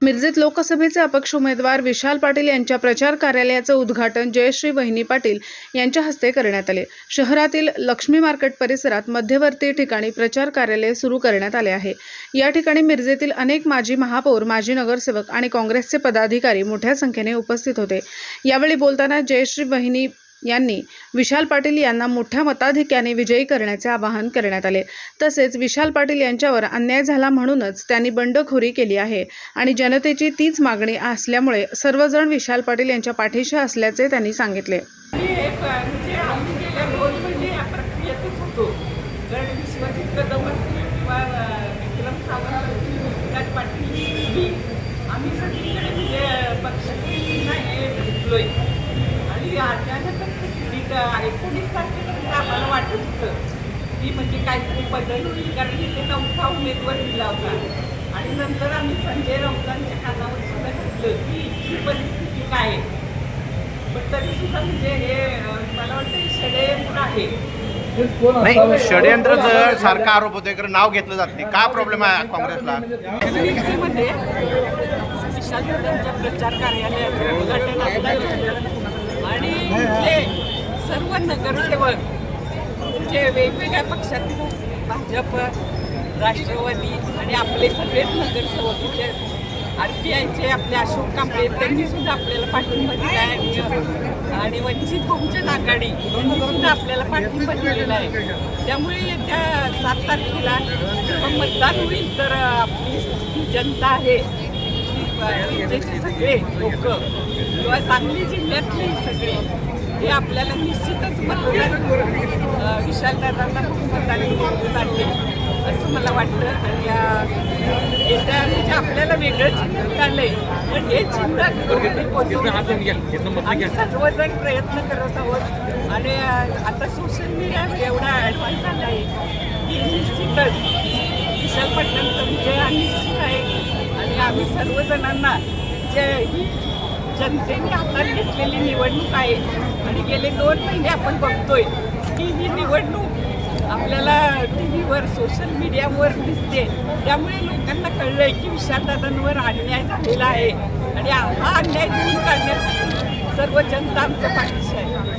मिरजेत लोकसभेचे अपक्ष उमेदवार विशाल पाटील यांच्या प्रचार कार्यालयाचं उद्घाटन जयश्री वहिनी पाटील यांच्या हस्ते करण्यात आले। शहरातील लक्ष्मी मार्केट परिसरात मध्यवर्ती ठिकाणी प्रचार कार्यालय सुरू करण्यात आले आहे। या ठिकाणी मिरजेतील अनेक माजी महापौर, माजी नगरसेवक आणि काँग्रेसचे पदाधिकारी मोठ्या संख्येने उपस्थित होते। यावेळी बोलताना जयश्री वहिनी यांनी विशाल पाटील यांना मोठ्या मताधिक्याने विजयी करण्याचे आवाहन करण्यात आले। तसेच विशाल पाटील यांच्यावर अन्याय झाला म्हणूनच त्यांनी बंडखोरी केली आहे आणि जनतेची तीच मागणी असल्यामुळे सर्वजण विशाल पाटील यांच्या पाठीशी असल्याचे त्यांनी सांगितले। आणि 19 तारखेनंतर आम्हाला वाटत होतं की म्हणजे काहीतरी बदल होईल, कारण इथे 9था उमेदवार दिला होता आणि नंतर आम्ही संजय राऊतांच्या कानावर सुद्धा घेतलं की ही परिस्थिती काय आहे। पण तरीसुद्धा म्हणजे हे मला वाटतं षडयंत्र आहे। नाही, षडयंत्राचा सारखा आरोप होतोय, कारण नाव घेतलं जात नाही। काय प्रॉब्लेम आहे काँग्रेसला? मध्ये विशाल पाटीलच्या प्रचार कार्यालयाचं उद्घाटन आपलं आणि सर्व नगरसेवक जे वेगवेगळ्या पक्षातील भाजप, राष्ट्रवादी आणि आपले सगळेच नगरसेवक जे RPIचे आपले अशोक कांबळे त्यांनी सुद्धा आपल्याला पाठिंबा दिला आहे आणि वंचित बहुजन आघाडी यांनी सुद्धा आपल्याला पाठिंबा दिलेला आहे। त्यामुळे येत्या 7 तारखेला जेव्हा मतदान होईल तर आपली जी जनता आहे, जिल्ह्याचे सगळे लोक किंवा सांगली जिल्ह्यातले सगळे हे आपल्याला निश्चितच मतदान विशालदादांना मताने निवडून आणले असं मला वाटतं। आणि येत्या म्हणजे आपल्याला वेगळं चिन्ह मिळालंय, पण हे चिन्ह आम्ही सर्वजण प्रयत्न करत आहोत आणि आता सोशल मीडियावर एवढा ॲडव्हान्स झाला आहे की निश्चितच विशाल पाटलांचा विजय हा निश्चित आहे। आणि आम्ही सर्वजणांना जे ही जनतेने हातात घेतलेली निवडणूक आहे आणि गेले 2 महिने आपण बघतोय की ही निवडणूक आपल्याला TV वर, सोशल मीडियावर दिसते। त्यामुळे लोकांना कळलंय की विशालदादांवर अन्याय झालेला आहे आणि हा अन्याय दूर काढण्यासाठी सर्व जनता आमच्या पाठीशी आहे।